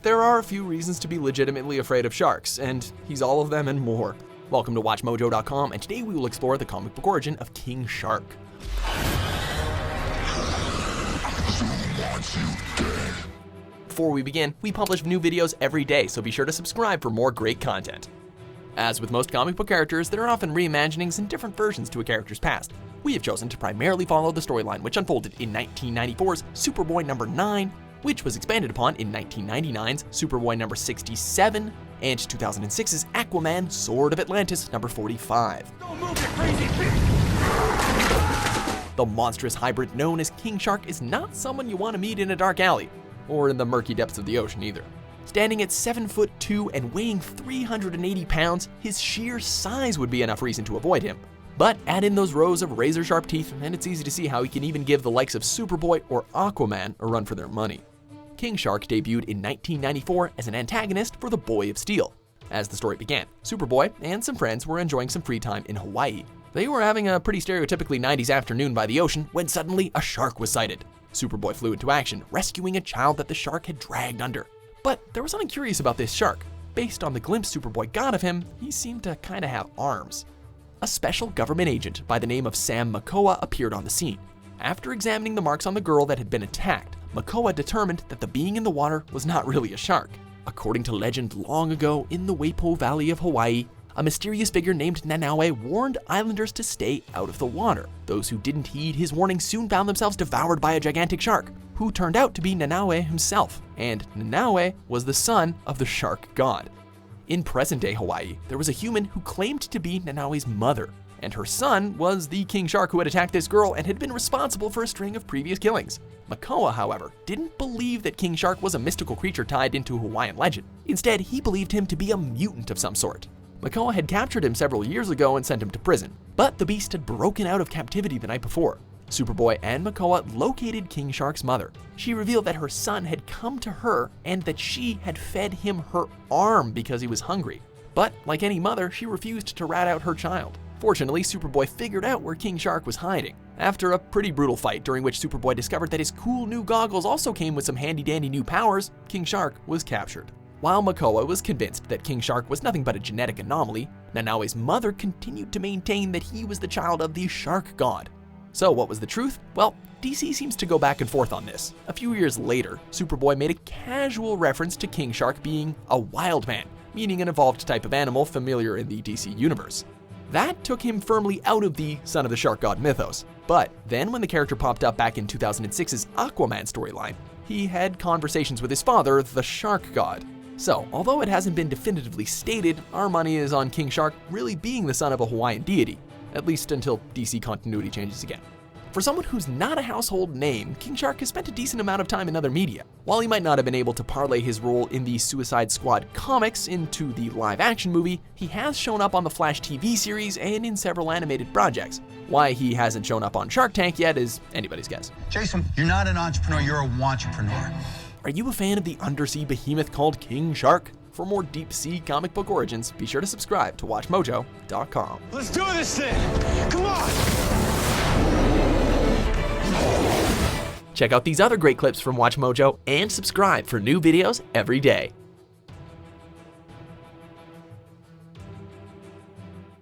There are a few reasons to be legitimately afraid of sharks, and he's all of them and more. Welcome to WatchMojo.com, and today we will explore the comic book origin of King Shark. Before we begin, we publish new videos every day, so be sure to subscribe for more great content. As with most comic book characters, there are often reimaginings and different versions to a character's past. We have chosen to primarily follow the storyline which unfolded in 1994's Superboy number 9, which was expanded upon in 1999's Superboy number 67, and 2006's Aquaman Sword of Atlantis number 45. Don't move, you crazy bitch! The monstrous hybrid known as King Shark is not someone you want to meet in a dark alley, or in the murky depths of the ocean either. Standing at 7'2" and weighing 380 pounds, his sheer size would be enough reason to avoid him. But add in those rows of razor-sharp teeth, and it's easy to see how he can even give the likes of Superboy or Aquaman a run for their money. King Shark debuted in 1994 as an antagonist for the Boy of Steel. As the story began, Superboy and some friends were enjoying some free time in Hawaii. They were having a pretty stereotypically 90s afternoon by the ocean when suddenly a shark was sighted. Superboy flew into action, rescuing a child that the shark had dragged under. But there was something curious about this shark. Based on the glimpse Superboy got of him, he seemed to kinda have arms. A special government agent by the name of Sam Makoa appeared on the scene. After examining the marks on the girl that had been attacked, Makoa determined that the being in the water was not really a shark. According to legend, long ago in the Waipo Valley of Hawaii, a mysterious figure named Nanaue warned islanders to stay out of the water. Those who didn't heed his warning soon found themselves devoured by a gigantic shark, who turned out to be Nanaue himself, and Nanaue was the son of the shark god. In present-day Hawaii, there was a human who claimed to be Nanaue's mother, and her son was the King Shark who had attacked this girl and had been responsible for a string of previous killings. Makoa, however, didn't believe that King Shark was a mystical creature tied into Hawaiian legend. Instead, he believed him to be a mutant of some sort. Makoa had captured him several years ago and sent him to prison, but the beast had broken out of captivity the night before. Superboy and Makoa located King Shark's mother. She revealed that her son had come to her and that she had fed him her arm because he was hungry. But like any mother, she refused to rat out her child. Fortunately, Superboy figured out where King Shark was hiding. After a pretty brutal fight during which Superboy discovered that his cool new goggles also came with some handy-dandy new powers, King Shark was captured. While Makoa was convinced that King Shark was nothing but a genetic anomaly, Nanaue's mother continued to maintain that he was the child of the shark god. So what was the truth? Well, DC seems to go back and forth on this. A few years later, Superboy made a casual reference to King Shark being a wild man, meaning an evolved type of animal familiar in the DC universe. That took him firmly out of the son of the shark god mythos. But then when the character popped up back in 2006's Aquaman storyline, he had conversations with his father, the shark god. So, although it hasn't been definitively stated, our money is on King Shark really being the son of a Hawaiian deity, at least until DC continuity changes again. For someone who's not a household name, King Shark has spent a decent amount of time in other media. While he might not have been able to parlay his role in the Suicide Squad comics into the live-action movie, he has shown up on the Flash TV series and in several animated projects. Why he hasn't shown up on Shark Tank yet is anybody's guess. Jason, you're not an entrepreneur, you're a wantrepreneur. Are you a fan of the undersea behemoth called King Shark? For more deep-sea comic book origins, be sure to subscribe to WatchMojo.com. Let's do this thing! Come on! Check out these other great clips from WatchMojo and subscribe for new videos every day.